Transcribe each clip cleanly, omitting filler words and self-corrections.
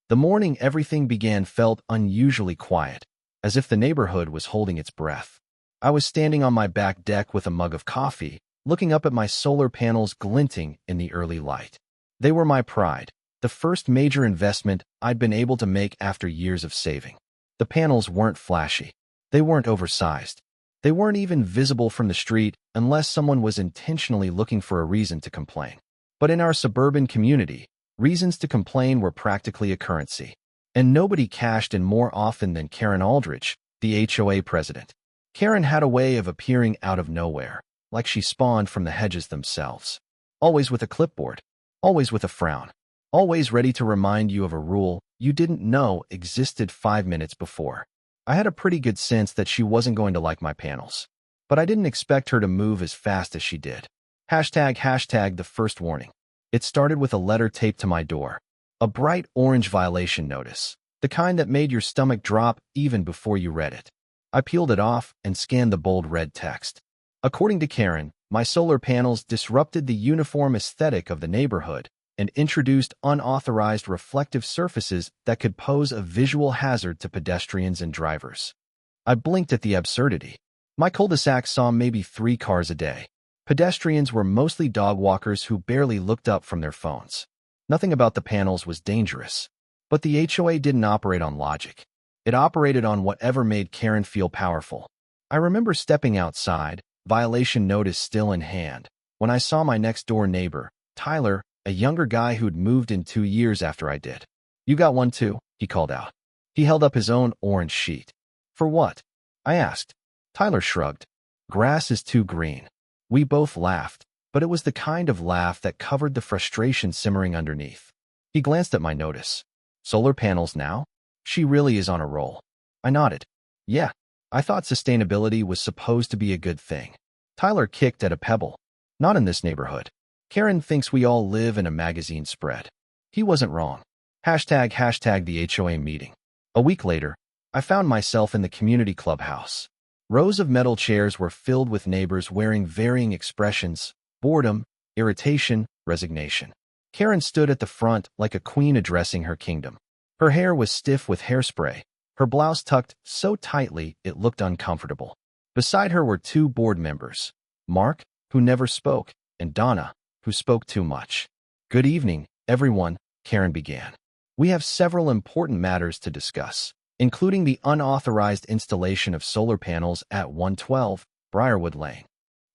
The morning everything began felt unusually quiet, as if the neighborhood was holding its breath. I was standing on my back deck with a mug of coffee, looking up at my solar panels glinting in the early light. They were my pride, the first major investment I'd been able to make after years of saving. The panels weren't flashy. They weren't oversized. They weren't even visible from the street unless someone was intentionally looking for a reason to complain. But in our suburban community, reasons to complain were practically a currency. And nobody cashed in more often than Karen Aldridge, the HOA president. Karen had a way of appearing out of nowhere, like she spawned from the hedges themselves. Always with a clipboard, always with a frown, always ready to remind you of a rule you didn't know existed 5 minutes before. I had a pretty good sense that she wasn't going to like my panels, but I didn't expect her to move as fast as she did. ### the first warning. It started with a letter taped to my door. A bright orange violation notice, the kind that made your stomach drop even before you read it. I peeled it off and scanned the bold red text. According to Karen, my solar panels disrupted the uniform aesthetic of the neighborhood and introduced unauthorized reflective surfaces that could pose a visual hazard to pedestrians and drivers. I blinked at the absurdity. My cul-de-sac saw maybe 3 cars a day. Pedestrians were mostly dog walkers who barely looked up from their phones. Nothing about the panels was dangerous. But the HOA didn't operate on logic. It operated on whatever made Karen feel powerful. I remember stepping outside, violation notice still in hand, when I saw my next-door neighbor, Tyler, a younger guy who'd moved in 2 years after I did. "You got one too?" he called out. He held up his own orange sheet. "For what?" I asked. Tyler shrugged. "Grass is too green." We both laughed, but it was the kind of laugh that covered the frustration simmering underneath. He glanced at my notice. "Solar panels now? She really is on a roll." I nodded. "Yeah, I thought sustainability was supposed to be a good thing." Tyler kicked at a pebble. "Not in this neighborhood. Karen thinks we all live in a magazine spread." He wasn't wrong. ### the HOA meeting. A week later, I found myself in the community clubhouse. Rows of metal chairs were filled with neighbors wearing varying expressions: boredom, irritation, resignation. Karen stood at the front like a queen addressing her kingdom. Her hair was stiff with hairspray, her blouse tucked so tightly it looked uncomfortable. Beside her were 2 board members, Mark, who never spoke, and Donna, who spoke too much. "Good evening, everyone," Karen began. "We have several important matters to discuss, including the unauthorized installation of solar panels at 112 Briarwood Lane."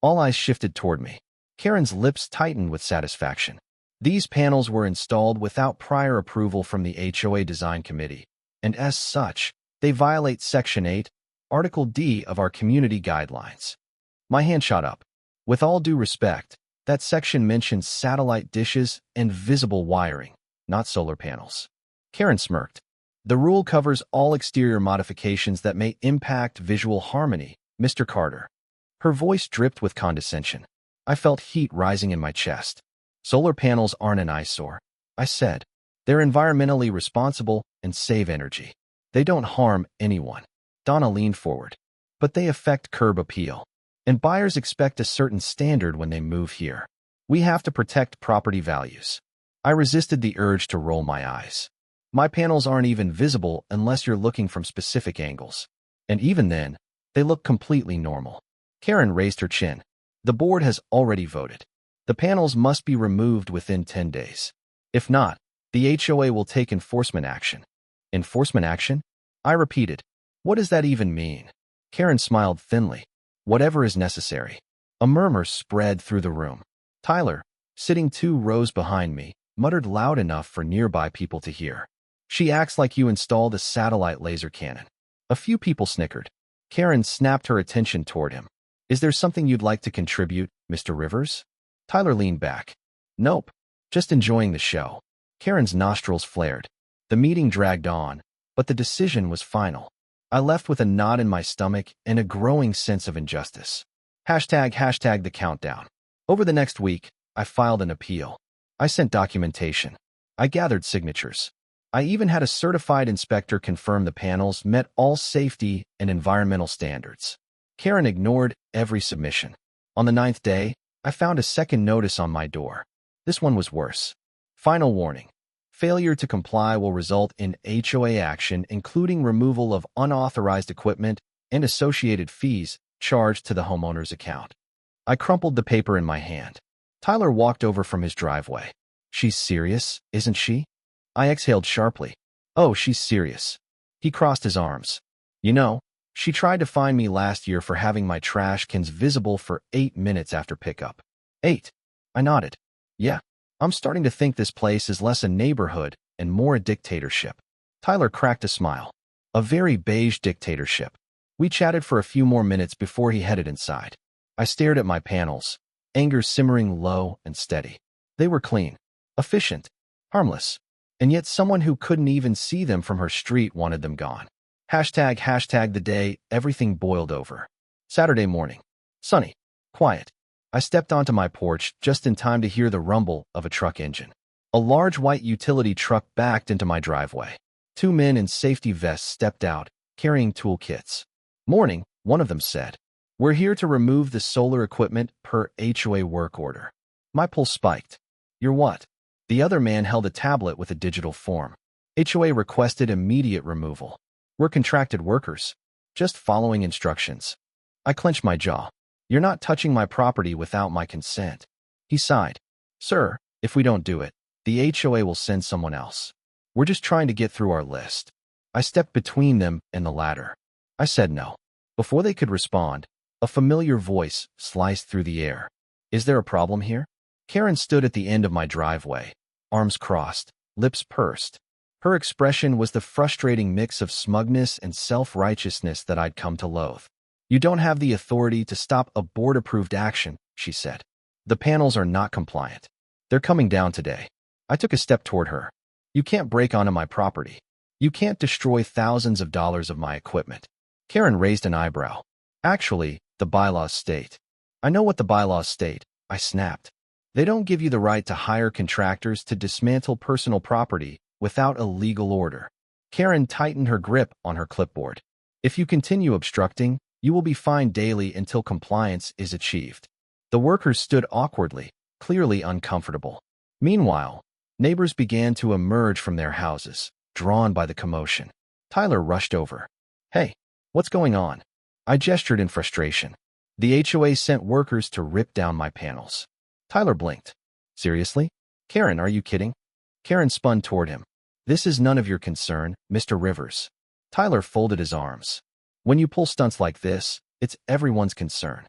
All eyes shifted toward me. Karen's lips tightened with satisfaction. These panels were installed without prior approval from the HOA Design Committee, and as such, they violate Section 8, Article D of our community guidelines. My hand shot up. With all due respect, that section mentions satellite dishes and visible wiring, not solar panels. Karen smirked. "The rule covers all exterior modifications that may impact visual harmony, Mr. Carter." Her voice dripped with condescension. I felt heat rising in my chest. "Solar panels aren't an eyesore," I said. "They're environmentally responsible and save energy. They don't harm anyone." Donna leaned forward. "But they affect curb appeal. And buyers expect a certain standard when they move here. We have to protect property values." I resisted the urge to roll my eyes. My panels aren't even visible unless you're looking from specific angles. And even then, they look completely normal. Karen raised her chin. "The board has already voted. The panels must be removed within 10 days. If not, the HOA will take enforcement action." "Enforcement action?" I repeated. "What does that even mean?" Karen smiled thinly. "Whatever is necessary." A murmur spread through the room. Tyler, sitting 2 rows behind me, muttered loud enough for nearby people to hear. "She acts like you installed a satellite laser cannon." A few people snickered. Karen snapped her attention toward him. "Is there something you'd like to contribute, Mr. Rivers?" Tyler leaned back. "Nope. Just enjoying the show." Karen's nostrils flared. The meeting dragged on, but the decision was final. I left with a knot in my stomach and a growing sense of injustice. ### the countdown. Over the next week, I filed an appeal. I sent documentation. I gathered signatures. I even had a certified inspector confirm the panels met all safety and environmental standards. Karen ignored every submission. On the 9th day, I found a second notice on my door. This one was worse. "Final warning. Failure to comply will result in HOA action, including removal of unauthorized equipment and associated fees charged to the homeowner's account. I crumpled the paper in my hand. Tyler walked over from his driveway. She's serious, isn't she? I exhaled sharply. Oh, she's serious. He crossed his arms. You know, she tried to fine me last year for having my trash cans visible for 8 minutes after pickup. 8. I nodded. Yeah, I'm starting to think this place is less a neighborhood and more a dictatorship. Tyler cracked a smile. A very beige dictatorship. We chatted for a few more minutes before he headed inside. I stared at my panels, anger simmering low and steady. They were clean, efficient, harmless, and yet someone who couldn't even see them from her street wanted them gone. Hashtag the day everything boiled over. Saturday morning. Sunny. Quiet. I stepped onto my porch just in time to hear the rumble of a truck engine. A large white utility truck backed into my driveway. 2 men in safety vests stepped out, carrying toolkits. Morning, one of them said. We're here to remove the solar equipment per HOA work order. My pulse spiked. You're what? The other man held a tablet with a digital form. HOA requested immediate removal. We're contracted workers, just following instructions. I clenched my jaw. You're not touching my property without my consent. He sighed. Sir, if we don't do it, the HOA will send someone else. We're just trying to get through our list. I stepped between them and the ladder. I said no. Before they could respond, a familiar voice sliced through the air. Is there a problem here? Karen stood at the end of my driveway, arms crossed, lips pursed. Her expression was the frustrating mix of smugness and self-righteousness that I'd come to loathe. You don't have the authority to stop a board-approved action, she said. The panels are not compliant. They're coming down today. I took a step toward her. You can't break onto my property. You can't destroy thousands of dollars of my equipment. Karen raised an eyebrow. Actually, the bylaws state. I know what the bylaws state, I snapped. They don't give you the right to hire contractors to dismantle personal property without a legal order. Karen tightened her grip on her clipboard. If you continue obstructing, you will be fined daily until compliance is achieved. The workers stood awkwardly, clearly uncomfortable. Meanwhile, neighbors began to emerge from their houses, drawn by the commotion. Tyler rushed over. Hey, what's going on? I gestured in frustration. The HOA sent workers to rip down my panels. Tyler blinked. Seriously? Karen, are you kidding? Karen spun toward him. This is none of your concern, Mr. Rivers. Tyler folded his arms. When you pull stunts like this, it's everyone's concern.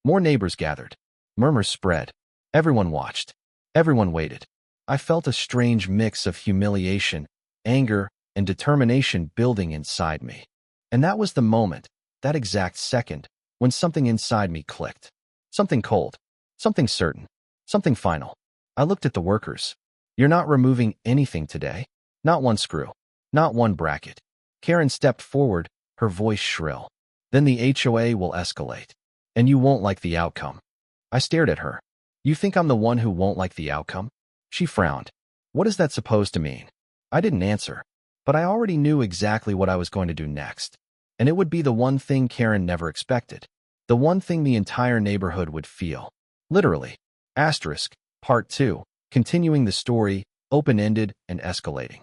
More neighbors gathered. Murmurs spread. Everyone watched. Everyone waited. I felt a strange mix of humiliation, anger, and determination building inside me. And that was the moment, that exact second, when something inside me clicked. Something cold. Something certain. Something final. I looked at the workers. You're not removing anything today. Not one screw. Not one bracket. Karen stepped forward, her voice shrill. Then the HOA will escalate. And you won't like the outcome. I stared at her. You think I'm the one who won't like the outcome? She frowned. What is that supposed to mean? I didn't answer, but I already knew exactly what I was going to do next. And it would be the one thing Karen never expected. The one thing the entire neighborhood would feel. Literally. Asterisk, Part 2, continuing the story, open-ended and escalating.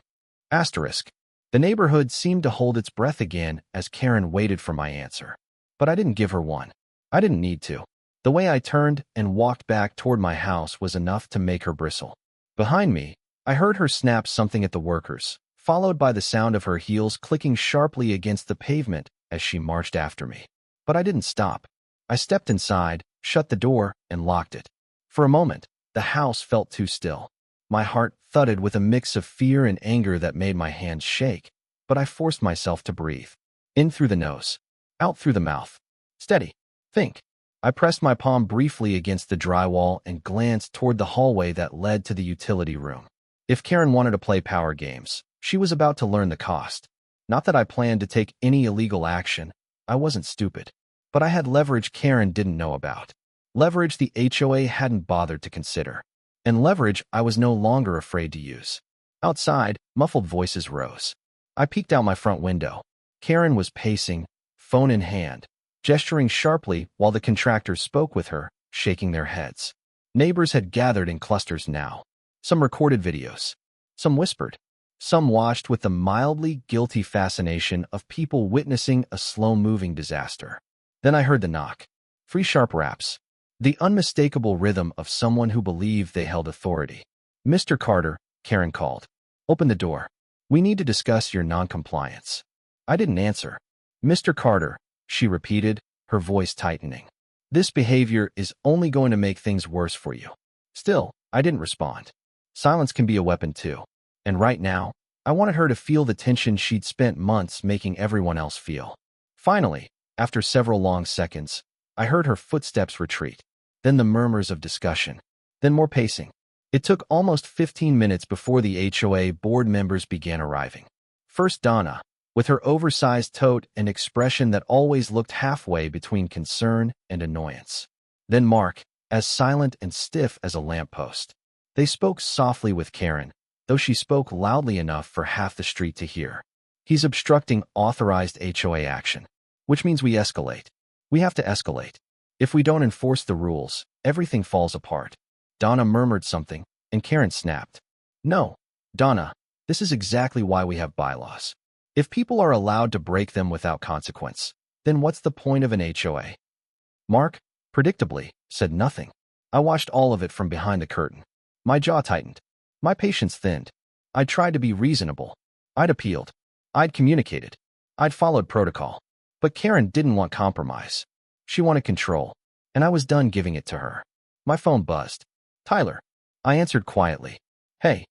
Asterisk. The neighborhood seemed to hold its breath again as Karen waited for my answer. But I didn't give her one. I didn't need to. The way I turned and walked back toward my house was enough to make her bristle. Behind me, I heard her snap something at the workers, followed by the sound of her heels clicking sharply against the pavement as she marched after me. But I didn't stop. I stepped inside, shut the door, and locked it. For a moment, the house felt too still. My heart thudded with a mix of fear and anger that made my hands shake, but I forced myself to breathe. In through the nose, out through the mouth. Steady. Think. I pressed my palm briefly against the drywall and glanced toward the hallway that led to the utility room. If Karen wanted to play power games, she was about to learn the cost. Not that I planned to take any illegal action. I wasn't stupid. But I had leverage Karen didn't know about. Leverage the HOA hadn't bothered to consider. And leverage I was no longer afraid to use. Outside, muffled voices rose. I peeked out my front window. Karen was pacing, phone in hand, gesturing sharply while the contractors spoke with her, shaking their heads. Neighbors had gathered in clusters now. Some recorded videos. Some whispered. Some watched with the mildly guilty fascination of people witnessing a slow-moving disaster. Then I heard the knock. 3 sharp raps. The unmistakable rhythm of someone who believed they held authority. "Mr. Carter," Karen called. "Open the door. We need to discuss your noncompliance." I didn't answer. "Mr. Carter," she repeated, her voice tightening. "This behavior is only going to make things worse for you." Still, I didn't respond. Silence can be a weapon too. And right now, I wanted her to feel the tension she'd spent months making everyone else feel. Finally, after several long seconds, I heard her footsteps retreat, then the murmurs of discussion, then more pacing. It took almost 15 minutes before the HOA board members began arriving. First Donna, with her oversized tote and expression that always looked halfway between concern and annoyance. Then Mark, as silent and stiff as a lamppost. They spoke softly with Karen, though she spoke loudly enough for half the street to hear. "He's obstructing authorized HOA action, which means we escalate. We have to escalate. If we don't enforce the rules, everything falls apart." Donna murmured something, and Karen snapped. "No, Donna, this is exactly why we have bylaws. If people are allowed to break them without consequence, then what's the point of an HOA?" Mark, predictably, said nothing. I watched all of it from behind the curtain. My jaw tightened. My patience thinned. I'd tried to be reasonable. I'd appealed. I'd communicated. I'd followed protocol. But Karen didn't want compromise. She wanted control, and I was done giving it to her. My phone buzzed. "Tyler." I answered quietly. "Hey,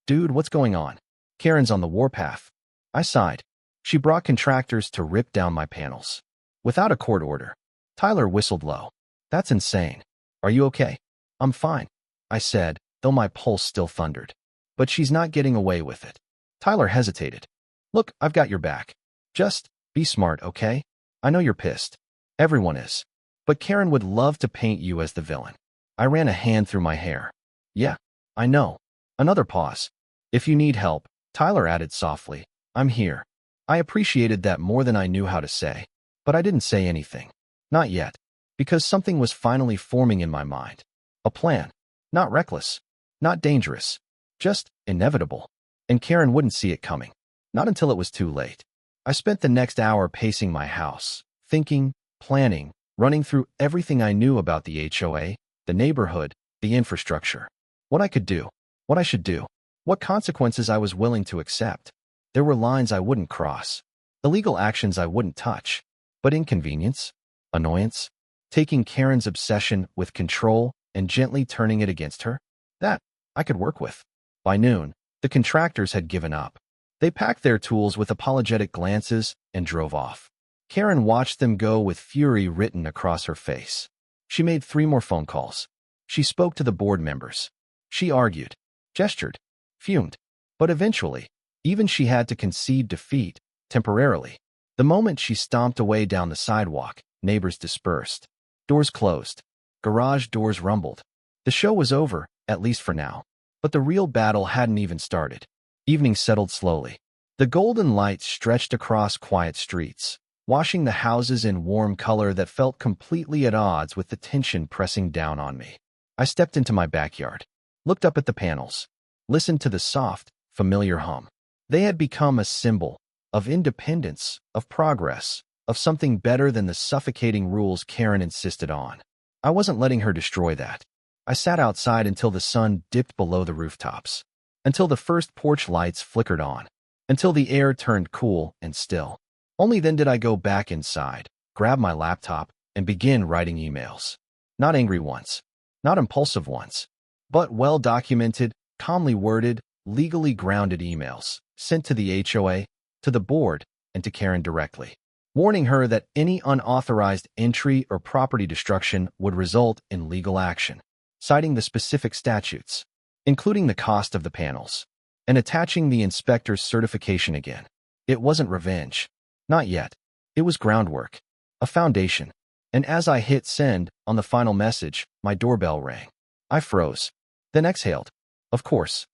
dude, what's going on?" "Karen's on the warpath." I sighed. "She brought contractors to rip down my panels. Without a court order." Tyler whistled low. "That's insane. Are you okay?" "I'm fine," I said, though my pulse still thundered. "But she's not getting away with it." Tyler hesitated. "Look, I've got your back. Just be smart, okay? I know you're pissed. Everyone is. But Karen would love to paint you as the villain." I ran a hand through my hair. "Yeah, I know." Another pause. "If you need help," Tyler added softly, "I'm here." I appreciated that more than I knew how to say, but I didn't say anything. Not yet, because something was finally forming in my mind. A plan. Not reckless. Not dangerous. Just inevitable. And Karen wouldn't see it coming. Not until it was too late. I spent the next hour pacing my house, thinking, planning, running through everything I knew about the HOA, the neighborhood, the infrastructure. What I could do. What I should do. What consequences I was willing to accept. There were lines I wouldn't cross. Illegal actions I wouldn't touch. But inconvenience, annoyance, taking Karen's obsession with control and gently turning it against her, that I could work with. By noon, the contractors had given up. They packed their tools with apologetic glances and drove off. Karen watched them go with fury written across her face. She made 3 more phone calls. She spoke to the board members. She argued, gestured, fumed. But eventually, even she had to concede defeat, temporarily. The moment she stomped away down the sidewalk, neighbors dispersed. Doors closed. Garage doors rumbled. The show was over, at least for now. But the real battle hadn't even started. Evening settled slowly. The golden light stretched across quiet streets, washing the houses in warm color that felt completely at odds with the tension pressing down on me. I stepped into my backyard, looked up at the panels, listened to the soft, familiar hum. They had become a symbol of independence, of progress, of something better than the suffocating rules Karen insisted on. I wasn't letting her destroy that. I sat outside until the sun dipped below the rooftops, until the first porch lights flickered on, until the air turned cool and still. Only then did I go back inside, grab my laptop, and begin writing emails. Not angry ones, not impulsive ones, but well-documented, calmly worded, legally grounded emails sent to the HOA, to the board, and to Karen directly, warning her that any unauthorized entry or property destruction would result in legal action, citing the specific statutes, including the cost of the panels, and attaching the inspector's certification again. It wasn't revenge. Not yet. It was groundwork, a foundation. And as I hit send on the final message, my doorbell rang. I froze, then exhaled. Of course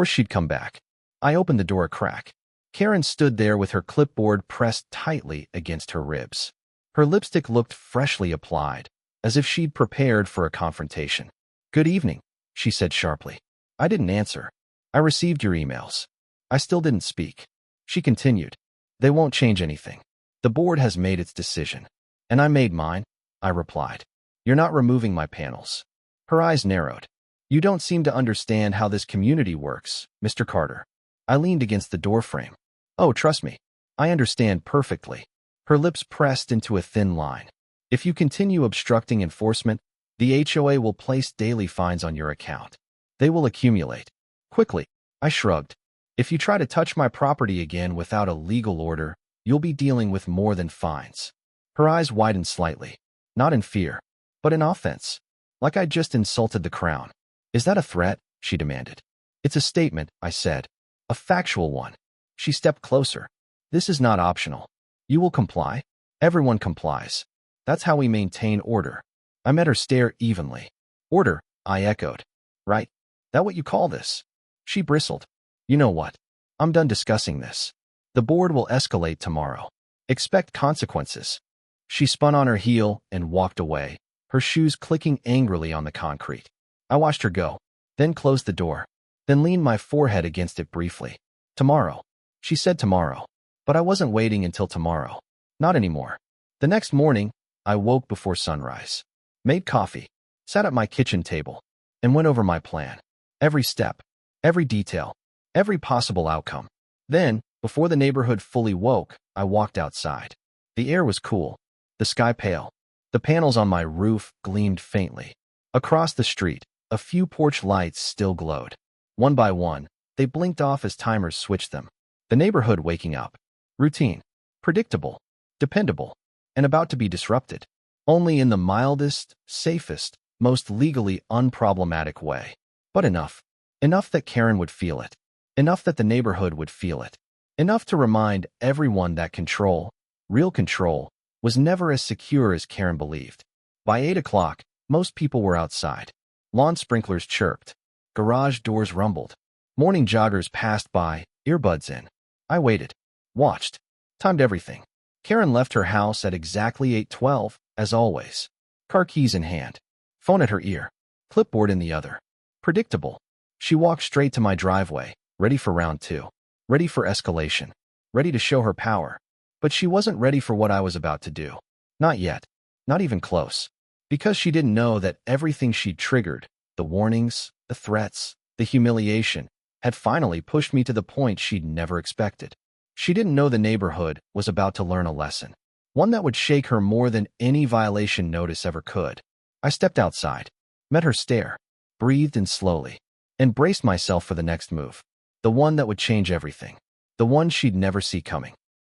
she'd come back. I opened the door a crack. Karen stood there with her clipboard pressed tightly against her ribs. Her lipstick looked freshly applied, as if she'd prepared for a confrontation. "Good evening," she said sharply. I didn't answer. I received your emails. I still didn't speak. She continued. They won't change anything. The board has made its decision. And I made mine, I replied. You're not removing my panels. Her eyes narrowed. You don't seem to understand how this community works, Mr. Carter. I leaned against the doorframe. Oh, trust me. I understand perfectly. Her lips pressed into a thin line. If you continue obstructing enforcement, the HOA will place daily fines on your account. They will accumulate. Quickly, I shrugged. If you try to touch my property again without a legal order, you'll be dealing with more than fines. Her eyes widened slightly, not in fear, but in offense, like I'd just insulted the crown. Is that a threat? She demanded. It's a statement, I said. A factual one. She stepped closer. This is not optional. You will comply? Everyone complies. That's how we maintain order. I met her stare evenly. Order, I echoed. Right? That what you call this? She bristled. You know what? I'm done discussing this. The board will escalate tomorrow. Expect consequences. She spun on her heel and walked away, her shoes clicking angrily on the concrete. I watched her go, then closed the door, then leaned my forehead against it briefly. Tomorrow. She said tomorrow. But I wasn't waiting until tomorrow. Not anymore. The next morning, I woke before sunrise, made coffee, sat at my kitchen table, and went over my plan. Every step, every detail, every possible outcome. Then, before the neighborhood fully woke, I walked outside. The air was cool, the sky pale. The panels on my roof gleamed faintly. Across the street, a few porch lights still glowed. One by one, they blinked off as timers switched them. The neighborhood waking up. Routine. Predictable. Dependable. And about to be disrupted. Only in the mildest, safest, most legally unproblematic way. But enough. Enough that Karen would feel it. Enough that the neighborhood would feel it. Enough to remind everyone that control, real control, was never as secure as Karen believed. By 8 o'clock, most people were outside. Lawn sprinklers chirped. Garage doors rumbled. Morning joggers passed by, earbuds in. I waited. Watched. Timed everything. Karen left her house at exactly 8:12, as always. Car keys in hand. Phone at her ear. Clipboard in the other. Predictable. She walked straight to my driveway, ready for round two. Ready for escalation. Ready to show her power. But she wasn't ready for what I was about to do. Not yet. Not even close. Because she didn't know that everything she'd triggered, the warnings, the threats, the humiliation, had finally pushed me to the point she'd never expected. She didn't know the neighborhood was about to learn a lesson. One that would shake her more than any violation notice ever could. I stepped outside, met her stare, breathed in slowly, and braced myself for the next move. The one that would change everything. The one she'd never see coming.